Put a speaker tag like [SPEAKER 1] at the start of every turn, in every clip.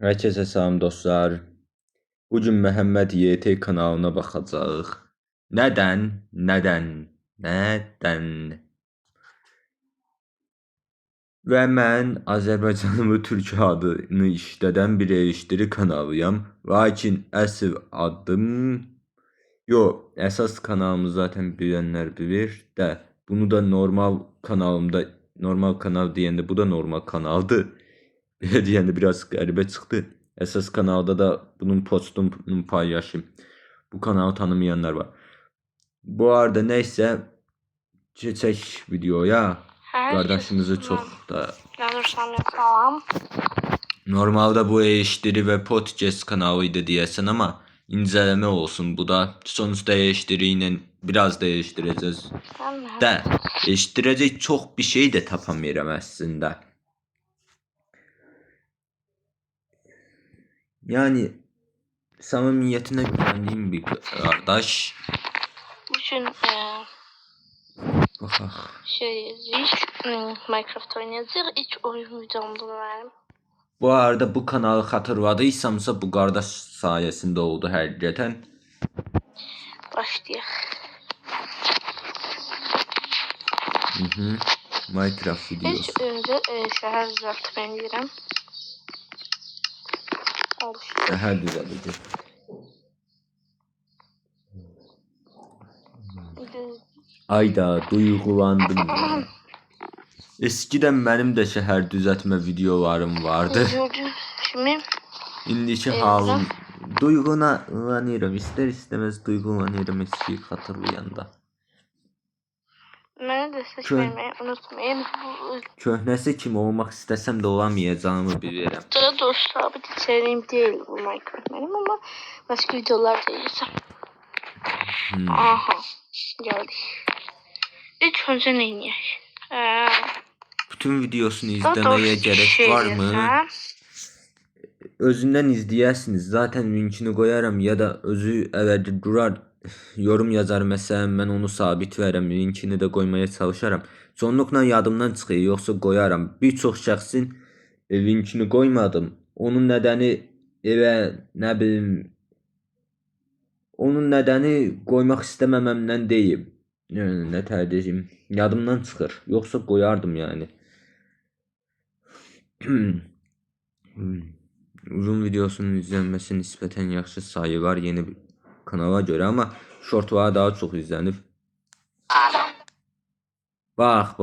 [SPEAKER 1] Herkese salam dostlar. Bugün Məhəmməd YT kanalına baxacağıq. Nədən? Və mən Azərbaycanlı türk adını işlədən bir eleştiri kanalıyam. Lakin əsl adım əsas kanalımız zaten bilənlər bilir də. Bunu da normal kanalımda, normal kanal deyəndə bu da normal kanaldır. Deyəndə biraz qəribə çıxdı. Əsas kanalda da bunun postunu paylaşayım. Bu kanalı tanımayanlar var. Bu arada neyse keçək videoya. Qardaşımızı çox da
[SPEAKER 2] salam.
[SPEAKER 1] normalda bu eleştiri və podcast kanalıydı deyəsən amma incələmə olsun bu da. Sonuçta eleştiri ilə biraz da eleştirəcəz. Eleştirəcək çox bir şey də tapamayıram əslində. Yani samimiyetine güvendiğim bir kardeş.
[SPEAKER 2] Bugün Minecraft oynayacağız. İlk oyun videomda benim.
[SPEAKER 1] Bu arada bu kanalı hatırladıysamsa bu kardeş sayesinde oldu həqiqətən.
[SPEAKER 2] Başlayaq.
[SPEAKER 1] Minecraft videosu.
[SPEAKER 2] İlk öncə şəhər düzəltmək edirəm.
[SPEAKER 1] Şəhər düzəltəcək. Ayda duygulandım ya. Eskiden benim de şehir düzeltme videolarım vardı.
[SPEAKER 2] Şimdi
[SPEAKER 1] İndiki halım duygulanıyorum. İster istemez duygulanıyorum eskiyi hatırlayanda.
[SPEAKER 2] Mənə destek vermeyi unutmayın.
[SPEAKER 1] Köhnəsi kimi olmak istesem de olamayacağımı bilirim.
[SPEAKER 2] Daha doğrusu sabit içeriğim değil bu Minecraft benim ama başka videolar da izleyeceğim. Aha geldik. İlk önce ne yiyək?
[SPEAKER 1] Bütün videosunu izlemeye gerek var mı? Özünden izleyərsiniz. Zaten linkini koyarım ya da özü əvvəlcə durar yorum yazar məsələn mən onu sabit verəm, linkini də koymaya çalışaram. Çoxunluqla yadımdan çıxır, yoxsa koyaram. Bir çox şəxsin linkini koymadım. Onun nədəni elə nə bilim onun nədəni koymaq istəməməmdən deyil. Nə tərcihim yadımdan çıxır. Yoxsa koyardım yani. Uzun videosunun izlenmesi nispeten yaxşı sayı var yeni bir kanala göre ama shortlara daha çok izlenir. Bak.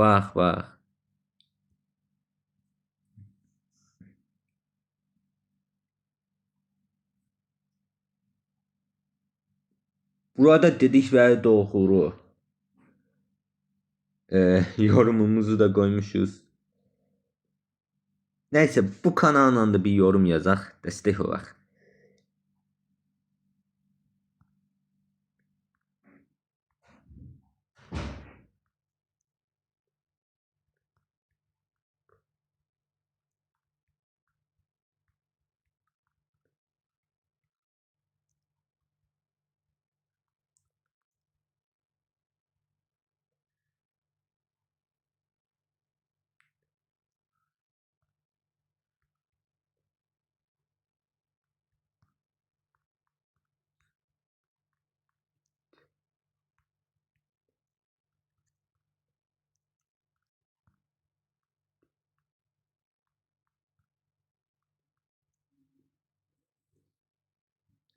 [SPEAKER 1] Burada dedikleri doğru. Yorumumuzu da koymuşuz. Neyse bu kanalla da bir yorum yazaq, destek olaq.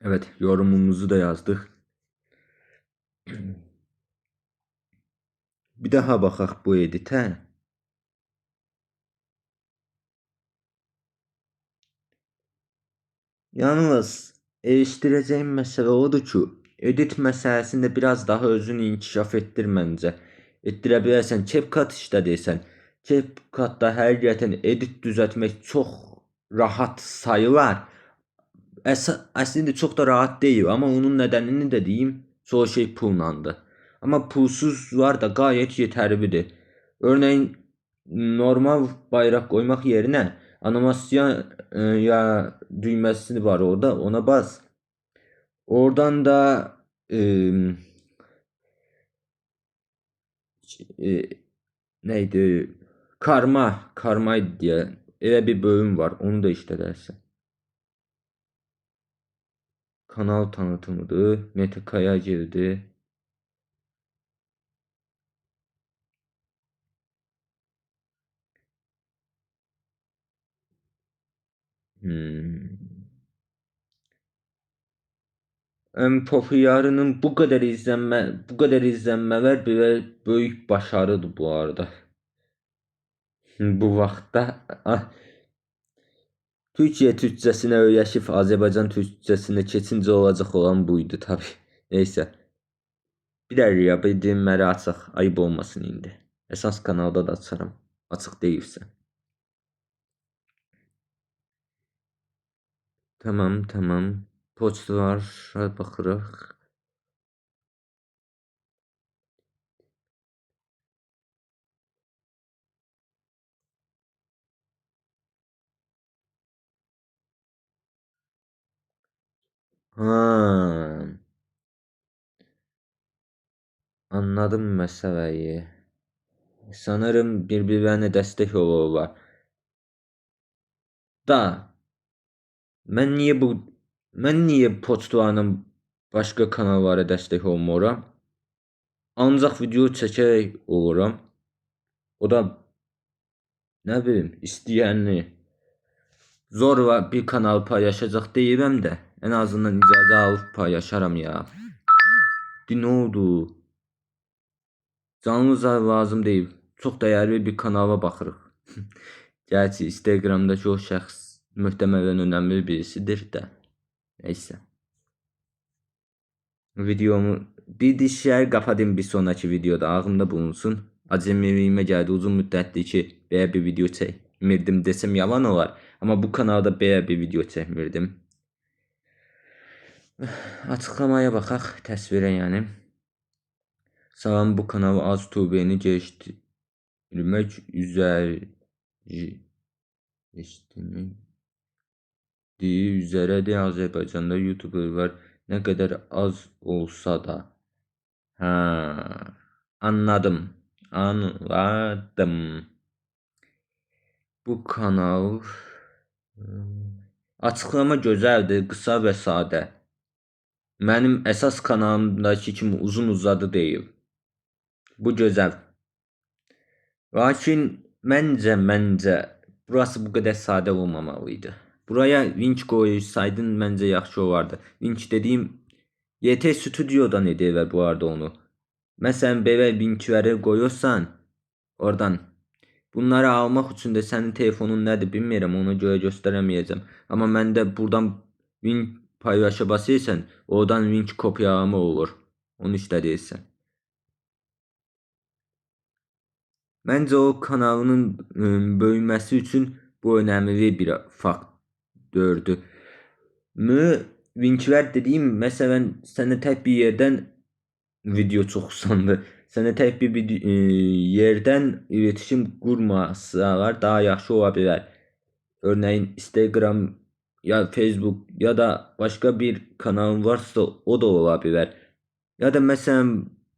[SPEAKER 1] Evet, yorumumuzu da yazdık. Bir daha baxaq bu editə. Yalnız eleştireceğim mesele odur ki edit meselesinde biraz daha özünü inkişaf ettir məncə. Etdirə bilərsən, CapCut işlədiysən. CapCutda həqiqətən edit düzəltmək çox rahat sayılar. Əslində çox da rahat değil ama onun nedenini de deyim, çoğu şey pullandı. Ama pulsuzlar da gayet yeterlidir. Örneğin normal bayrak koymak yerine animasyon ya düğmesi var orada, ona bas. Oradan da neydi? Karma diye öyle bir bölüm var. Onu da işlersin. kanal tanıtımıdır. Mete Kayagil'dir. En popülerinin bu kadar izlenmeler bile büyük başarıdır bu arada. Bu vaxtda Türkiye türkçəsinə öyrəşib Azərbaycan türkçəsinə keçincə olacaq olan buydu tabii. Neysə. Bir dəqiqə bir dinləri açaq. Ayıb olmasın indi. Əsas kanalda da açaram. Açıq deyilsə. Tamam. Poçtlar baxırıq. Ha, anladım məsələyi. Sanırım bir-birlərinə dəstək olurlar. Da mən niyə Poçtlarının başqa kanallara dəstək olmuram? Ancaq video çəkərək oluram. O da nə bilim, istəyəni zorla bir kanal paylaşacaq deyirəm də, en azından icazə alıb paylaşaram ya. Ne oldu? Canlı lazım deyil. Çox dəyərli bir kanala baxırıq. Gerçi Instagramdakı o şəxs möhtəmələn önəmli birisidir də. Neysə. Videomu bir dişləri qapadım bir sonraki videoda ağımda bulunsun. Acemiliyimə gəldi, uzun müddətdir ki belə bir video çəkmirdim desəm yalan olar. Amma bu kanalda belə bir video çəkmirdim. Açıqlamaya baxaq, təsvirə yəni. Salam, bu kanalı az tubeni geliştirmek üzere Azerbaycan'da YouTuber var. Ne kadar az olsa da. Ha, anladım. Bu kanal açıqlama gözəldir, qısa və sadə. Mənim əsas kanalımdakı kimi uzun uzadı deyil. Bu gözəl. Lakin məncə burası bu qədər sadə olmamalıydı. Buraya link koysaydın məncə yaxşı olardı. Link dediyim YT Studio'dan edirlər bu arada onu. Məsələn belə linkləri qoyursan oradan. Bunları almaq üçün də sənin telefonun nədir bilmirəm, ona görə göstərəməyəcəm. Amma məndə buradan link paylaşa basırsan, oradan link kopyalama olur. Onu istəyirsən. Məncə o kanalının böyüməsi üçün bu önəmli bir faktördür. Linklər dediyim, məsələn, sənə tək bir yerdən video çoxsandı. Sənə tək bir yerdən iletişim qurmasalar daha yaxşı ola bilər. Örneğin Instagram ya Facebook ya da başka bir kanalın varsa o da olabilir. Ya da mesela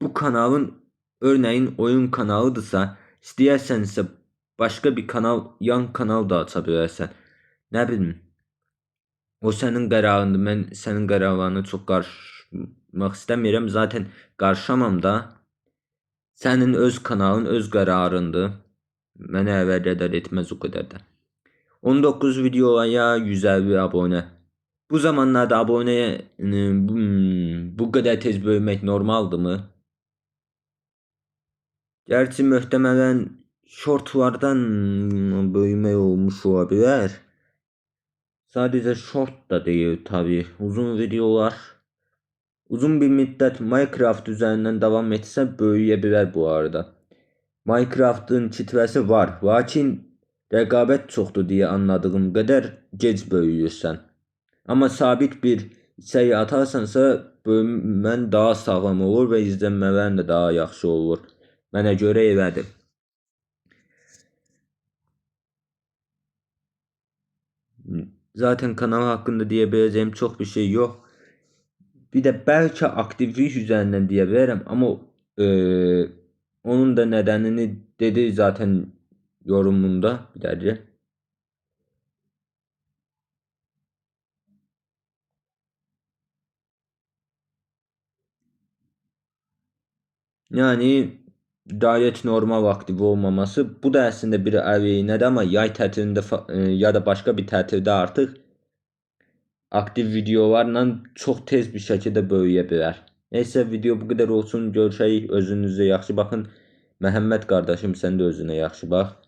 [SPEAKER 1] bu kanalın örneğin oyun kanalıdırsa istəyərsən başka bir kanal, yan kanal da açabilirsən. Ne bileyim. O sənin qərarındır. Mən sənin qərarlarına çox qarışmaq istəmirəm. Zaten qarışamam da. Sənin öz kanalın, öz qərarındır. Mənə əvəzədar etməz o qədər də. 19 videoya 150 abone. Bu zamanlarda aboneye bu kadar tez büyümek normaldı mı? Gerçi muhtemelen shortlardan büyüme olmuş olabilir. Sadece short da değil tabi. Uzun videolar uzun bir müddet Minecraft üzerinden devam etse büyüyebilir bu arada. Minecraft'ın kitlesi var. Lakin rəqabət çoxdur deyə anladığım qədər gec böyüyürsən. Amma sabit bir şey atarsansa böyümən daha sağlam olur və izlənmələrin də daha yaxşı olur. Mənə görə elədir. Zaten kanal hakkında diyebileceğim çok bir şey yok. Bir de belki aktivlik üzerinden diyebilirim ama onun da nedenini dedi zaten yorumunda bir derece. Yani gayet normal aktif olmaması. Bu da aslında bir əveyinədir, ama yay tətilində ya da başka bir tətildə artıq aktif videolarla çok tez bir şekilde böyüyə bilər. Neyse, video bu kadar olsun. Görüşək. Özünüzə yaxşı baxın. Məhəmməd qardaşım, sən də özünə yaxşı bax.